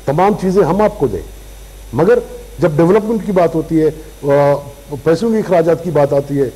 तमाम चीज़ें हम आपको दें, मगर जब डेवलपमेंट की बात होती है, पैसों के अखराजात की बात आती है,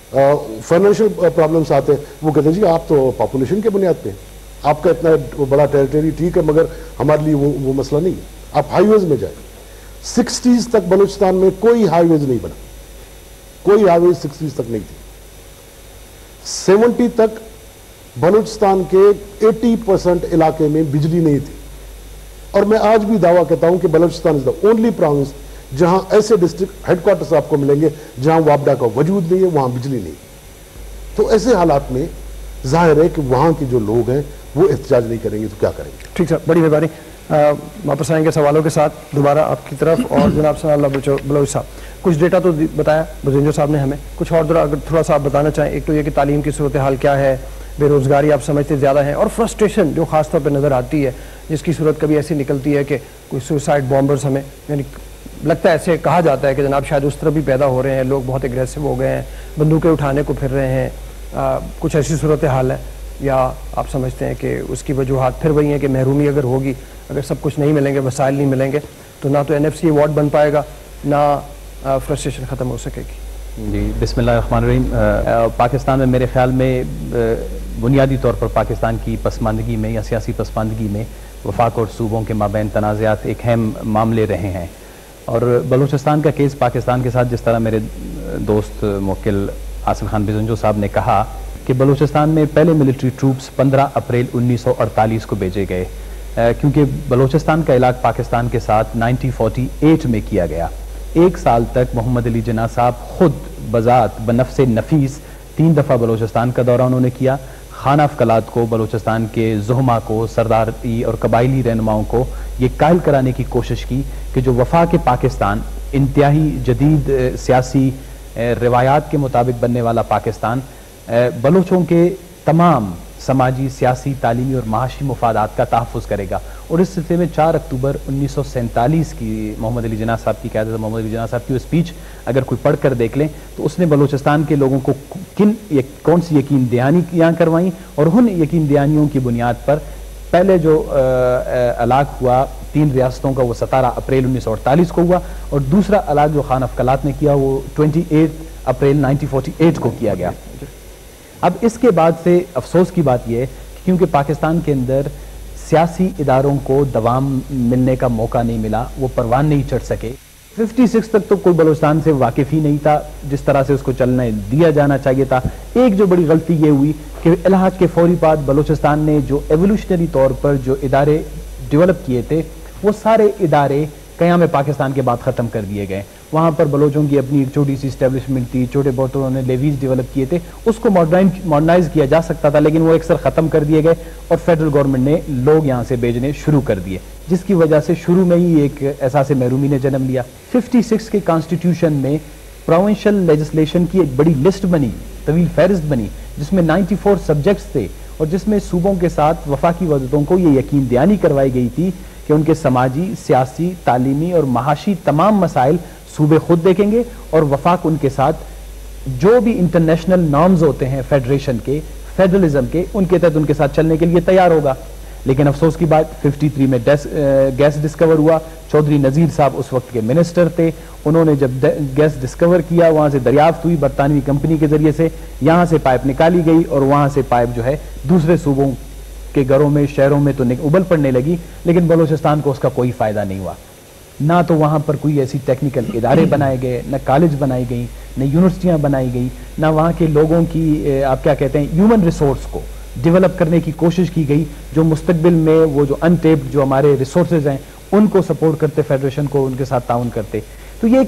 फाइनेंशियल प्रॉब्लम्स आते हैं, वो कहते हैं जी आप तो पॉपुलेशन के बुनियाद पे, आपका इतना बड़ा टेरिटरी ठीक है मगर हमारे लिए वो मसला नहीं है। आप हाईवेज में जाए, 60s तक बलूचिस्तान में कोई हाईवेज नहीं बना, कोई हाईवेज 60s तक नहीं थी। 70 तक बलूचिस्तान के 80% इलाके में बिजली नहीं थी, और मैं आज भी दावा कहता हूं कि Balochistan is the only province जहां ऐसे डिस्ट्रिक्ट हेडक्वार्टर्स आपको मिलेंगे जहां वापडा का वजूद नहीं है, वहां बिजली नहीं। तो ऐसे हालात में जाहिर है कि वहां के जो लोग हैं वो एहतजाज नहीं करेंगे तो क्या करेंगे। ठीक सर, बड़ी मेहरबानी। वापस आएंगे सवालों के साथ दोबारा आपकी तरफ। और जनाब सनाउल्लाह बलोच साहब, कुछ डेटा तो बताया बजिंजो साहब ने हमें, कुछ और अगर थोड़ा सा आप बताना चाहें। एक तो ये कि तालीम की सूरत हाल क्या है, बेरोज़गारी आप समझते ज़्यादा है, और फ्रस्ट्रेशन जो ख़ास तौर पर नज़र आती है, जिसकी सूरत कभी ऐसी निकलती है कि कोई सुसाइड बॉम्बर्स हमें, यानी लगता है, ऐसे कहा जाता है कि जनाब शायद उस तरह भी पैदा हो रहे हैं, लोग बहुत एग्रेसिव हो गए हैं, बंदूकें उठाने को फिर रहे हैं, कुछ ऐसी सूरत हाल है, या आप समझते हैं कि उसकी वजूहात फिर वही हैं कि महरूमी अगर होगी, अगर सब कुछ नहीं मिलेंगे, वसाइल नहीं मिलेंगे, तो ना तो NFC अवार्ड बन पाएगा, ना फ्रस्ट्रेशन ख़त्म हो सकेगी। जी, बिस्मिल्लाहिर्रहमानिर्रहीम। पाकिस्तान में मेरे ख्याल में बुनियादी तौर पर पाकिस्तान की पसमानदगी में या सियासी पसमानदगी में वफाक और सूबों के माबैन तनाज़ात एक अहम मामले रहे हैं। और बलूचिस्तान का केस पाकिस्तान के साथ, जिस तरह मेरे दोस्त मुवक्किल आसिफ खान बिजंजो साहब ने कहा कि बलूचिस्तान में पहले मिलिट्री ट्रूप्स 15 अप्रैल 1948 को भेजे गए, क्योंकि बलूचिस्तान का इलाक़ पाकिस्तान के साथ 1948 में किया गया। एक साल तक मोहम्मद अली जिन्ना साहब खुद बजात बनफ्से नफीस 3 दफ़ा बलूचिस्तान का दौरा उन्होंने किया। खाना अफकलात को, बलूचिस्तान के ज़ुहमा को, सरदारी और कबायली रहनुमाओं को ये कायल कराने की कोशिश की कि जो वफाक पाकिस्तान, इंतहाई जदीद सियासी रिवायात के मुताबिक बनने वाला पाकिस्तान, बलूचों के तमाम समाजी, सियासी, तालीमी और माशी मुफादात का तहफ़्फ़ुज़ करेगा। और इस सिलसिले में 4 अक्टूबर 1947 की मोहम्मद अली जिन्ना साहब की क़यादत, मोहम्मद अली जिन्ना साहब की वो स्पीच अगर कोई पढ़ कर देख लें तो उसने बलूचिस्तान के लोगों को कौन सी यकीन दहानियाँ करवाईं, और उन यकीन दहानियों की बुनियाद पर पहले जो अलाग हुआ 3 रियासतों का, वो 17 अप्रैल 1948 को हुआ, और दूसरा अलाग जो खान अफकलात ने किया वो 28 अप्रैल 1948 को किया गया। अब इसके बाद से अफसोस की बात यह है कि क्योंकि पाकिस्तान के अंदर सियासी इदारों को दवाम मिलने का मौका नहीं मिला, वो परवान नहीं चढ़ सके। 56 तक तो कोई बलूचिस्तान से वाकिफ ही नहीं था जिस तरह से उसको चलने दिया जाना चाहिए था। एक जो बड़ी गलती ये हुई कि इलाहाज के फौरी बाद बलूचिस्तान ने जो एवोल्यूशनरी तौर पर जो इदारे डेवलप किए थे, वो सारे इदारे क़याम पाकिस्तान के बाद ख़त्म कर दिए गए। वहाँ पर बलोचों की अपनी छोटी सी इस्टेब्लिशमेंट थी, छोटे बहुत उन्होंने लेवीज डेवलप किए थे, उसको मॉडर्नाइज किया जा सकता था, लेकिन वो अक्सर ख़त्म कर दिए गए और फेडरल गवर्नमेंट ने लोग यहाँ से भेजने शुरू कर दिए, जिसकी वजह से शुरू में ही एक एहसास महरूमी ने जन्म लिया। 56 के कॉन्स्टिट्यूशन में प्रोविंशियल लेजिस्लेशन की एक बड़ी लिस्ट बनी, तवील फहरिस्त बनी, जिसमें 94 सब्जेक्ट्स थे, और जिसमें सूबों के साथ वफाकी वज़ीरों को ये यकीन दहानी करवाई गई थी कि उनके समाजी, सियासी, तालीमी और महाशी तमाम मसाइल सूबे खुद देखेंगे, और वफाक उनके साथ जो भी इंटरनेशनल नॉर्म्स होते हैं फेडरेशन के, फेडरलिज्म के, उनके तहत उनके साथ चलने के लिए तैयार होगा। लेकिन अफसोस की बात 53 में गैस डिस्कवर हुआ। चौधरी नज़ीर साहब उस वक्त के मिनिस्टर थे। उन्होंने जब गैस डिस्कवर किया, वहाँ से दरियाफ्त हुई बरतानवी कंपनी के जरिए से, यहाँ से पाइप निकाली गई और वहाँ से पाइप जो है दूसरे सूबों के घरों में, शहरों में तो उबल पड़ने लगी, लेकिन बलूचिस्तान को उसका कोई फ़ायदा नहीं हुआ। ना तो वहाँ पर कोई ऐसी टेक्निकल इदारे बनाए गए, न कॉलेज बनाई गई, न यूनिवर्सिटियाँ बनाई गई, ना वहाँ के लोगों की आप क्या कहते हैं ह्यूमन रिसोर्स को डेवलप करने की कोशिश की गई, जो मुस्तकबिल में वो जो अनटेप्ड जो हमारे रिसोर्सेज हैं उनको सपोर्ट करते, फेडरेशन को उनके साथ ताउन करते। तो ये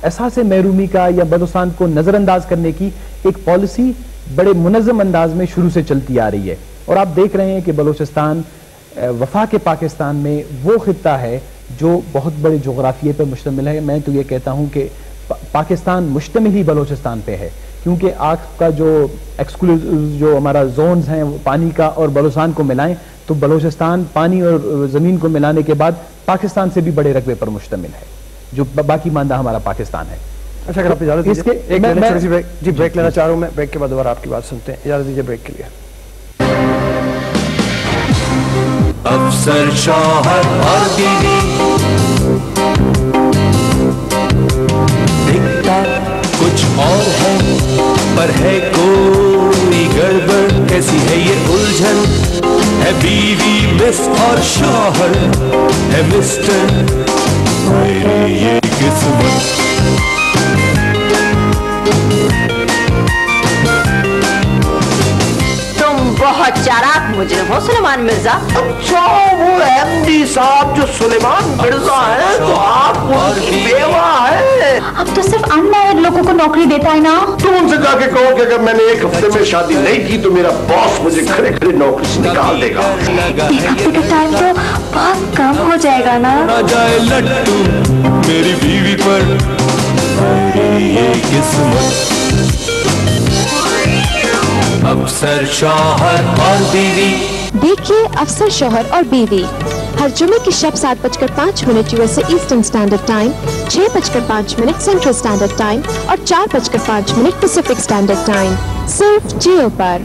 एहसास महरूमी का या बलूचिस्तान को नज़रअंदाज करने की एक पॉलिसी बड़े मुनज़्ज़म अंदाज में शुरू से चलती आ रही है। और आप देख रहे हैं कि बलूचिस्तान वफाक पाकिस्तान में वो खित्ता है जो बहुत बड़े जोग्राफिये पर मुश्तमिल है। मैं तो ये कहता हूँ कि पाकिस्तान मुश्तमिल ही बलूचिस्तान पे है, क्योंकि आपका जो एक्सक्लूसिव जो हमारा जोन्स हैं पानी का और बलूचिस्तान को मिलाएं तो बलूचिस्तान पानी और ज़मीन को मिलाने के बाद पाकिस्तान से भी बड़े रकबे पर मुश्तमिल है, जो बाकी मानदा हमारा पाकिस्तान है। अच्छा, अगर आप इजाज़त दीजिए, एक ब्रेक लेना चाह रहा हूँ मैं। ब्रेक के बाद दोबारा आपकी बात सुनते हैं। इजाज़त दीजिए ब्रेक के लिए। अफसर शौहर और बीवी, दिखता कुछ और है पर है कोई गड़बड़, कैसी है ये उलझन, है बीवी मिस और शौहर है मिस्टर, मेरी ये किस्मत। बहुत चालाक मुजरिम हो सुलेमान मिर्जा। अच्छा वो एमडी साहब जो सुलेमान मिर्जा है तो आप उनकी बेवा है। अब तो सिर्फ अनमैरिड लोगों को नौकरी देता है ना। तुम उनसे जाके कहो कि अगर मैंने एक हफ्ते में शादी नहीं की तो मेरा बॉस मुझे खड़े खड़े नौकरी से निकाल देगा। एक हफ्ते का टाइम तो बहुत कम हो जाएगा ना। ना जाए लट्टू मेरी बीवी पर, मेरी ये किस्मत। अफसर शौहर और बीवी, देखिए अफसर शौहर और बीवी हर जुमे की शब 7:05 USA eastern standard time, 6:05 central standard time और 4:05 पैसिफिक स्टैंडर्ड टाइम, सिर्फ जियो पर।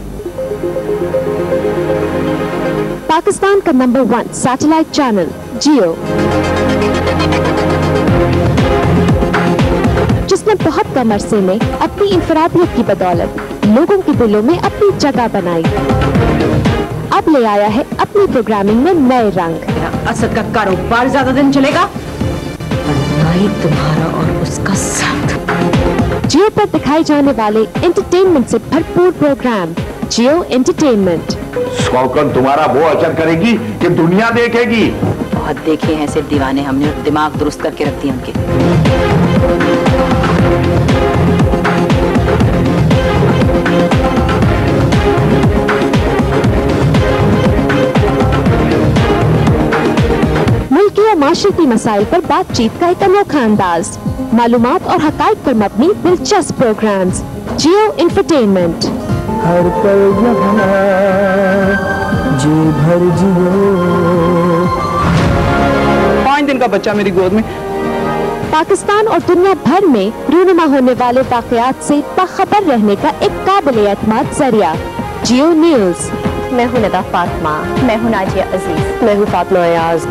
पाकिस्तान का नंबर 1 सैटेलाइट चैनल जियो, जिसने बहुत कम अरसे में अपनी इंफरादियत की बदौलत लोगों के दिलों में अपनी जगह बनाई, अब ले आया है अपनी प्रोग्रामिंग में नए रंग। असद का कारोबार ज्यादा दिन चलेगा, ना ही तुम्हारा और उसका साथ। जियो पर दिखाए जाने वाले एंटरटेनमेंट से भरपूर प्रोग्राम जियो एंटरटेनमेंट। शौकत तुम्हारा वो असर करेगी कि दुनिया देखेगी। बहुत देखे हैं सिर्फ दीवाने हमने, दिमाग दुरुस्त करके रख दिए उनके। मुल्की और माशरती मसाइल पर बातचीत का एक अनोखा अंदाज, मालूमात और हकायक पर मबनी दिलचस्प प्रोग्राम्स, जियो इंफरटेनमेंट। हर पल जी भर जियो। 5 दिन का बच्चा मेरी गोद में। पाकिस्तान और दुनिया भर में रूनुमा होने वाले वाकयात से बाखबर रहने का एक काबिल एतमाद जरिया, जियो न्यूज। मैं हूं नदा फातिमा, मैं हूं नाजिया अजीज, मैं हूं फातिमा अयाज।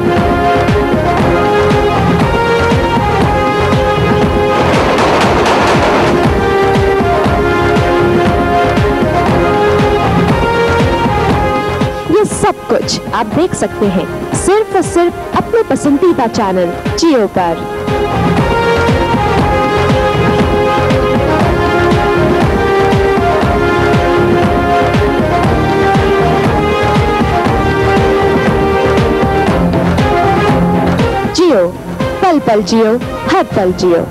ये सब कुछ आप देख सकते हैं सिर्फ और सिर्फ अपने पसंदीदा चैनल जियो पर। जियो, पल पल जियो, हर पल जियो।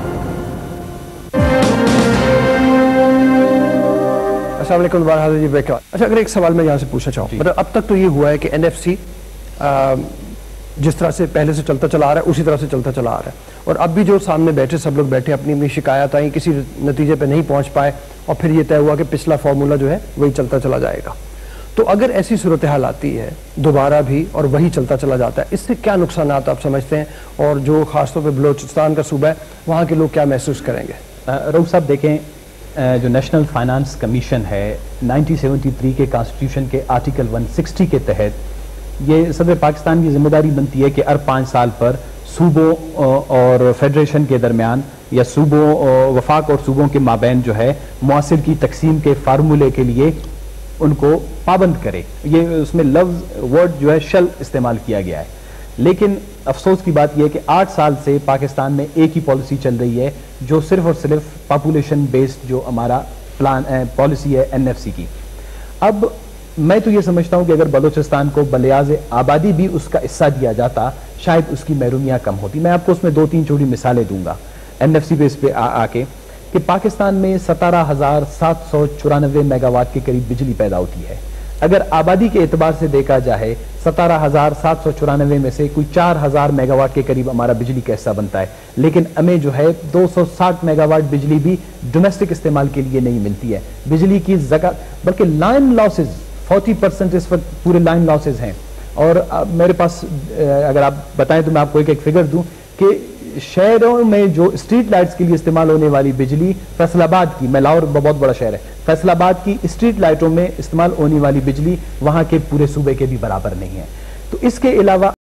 अस्सलाम वालेकुम दोबारा हाजिर जी ब्रेक के बाद। अच्छा, अगर एक सवाल मैं यहाँ से पूछना चाहूँ, मतलब अब तक तो ये हुआ है कि एनएफसी जिस तरह से पहले से चलता चला आ रहा है उसी तरह से चलता चला आ रहा है, और अब भी जो सामने बैठे सब लोग बैठे अपनी अपनी शिकायत आई, किसी नतीजे पे नहीं पहुँच पाए और फिर ये तय हुआ कि पिछला फार्मूला जो है वही चलता चला जाएगा। तो अगर ऐसी सूरत हाल आती है दोबारा भी और वही चलता चला जाता है, इससे क्या नुकसान आप समझते हैं, और जो खासतौर पर बलोचिस्तान का सूबा है वहाँ के लोग क्या महसूस करेंगे? रऊफ साहब देखें, जो नेशनल फाइनेंस कमीशन है 1973 के कॉन्स्टिट्यूशन के आर्टिकल 160 के तहत ये सदर पाकिस्तान की जिम्मेदारी बनती है कि हर 5 साल पर सूबों और फेडरेशन के दरमियान या सूबों वफाक और सूबों के माबैन जो है मुआसिर की तकसीम के फार्मूले के लिए उनको पाबंद करे। ये उसमें लफ्ज़ वर्ड जो है शल इस्तेमाल किया गया है, लेकिन अफसोस की बात यह है कि 8 साल से पाकिस्तान में एक ही पॉलिसी चल रही है जो सिर्फ और सिर्फ पॉपुलेशन बेस्ड जो हमारा प्लान पॉलिसी है एनएफसी की। अब मैं तो ये समझता हूँ कि अगर बलूचिस्तान को बलियाज आबादी भी उसका हिस्सा दिया जाता शायद उसकी महरूमियाँ कम होती। मैं आपको उसमें 2-3 छोटी मिसालें दूंगा एनएफसी बेस पे आके कि पाकिस्तान में 17,794 मेगावाट के करीब बिजली पैदा होती है। अगर आबादी के एतबार से देखा जाए 17,794 में से कोई 4,000 मेगावाट के करीब हमारा बिजली का हिस्सा बनता है, लेकिन हमें जो है 260 मेगावाट बिजली भी डोमेस्टिक इस्तेमाल के लिए नहीं मिलती है। बिजली की जगह बल्कि लाइन लॉसेज 40% इस वक्त पूरे लाइन लॉसेज हैं। और मेरे पास अगर आप बताएं तो मैं आपको एक फिगर दूं कि शहरों में जो स्ट्रीट लाइट्स के लिए इस्तेमाल होने वाली बिजली फैसलाबाद की, मैं लाहौर बहुत बड़ा शहर है, फैसलाबाद की स्ट्रीट लाइटों में इस्तेमाल होने वाली बिजली वहां के पूरे सूबे के भी बराबर नहीं है। تو اس کے علاوہ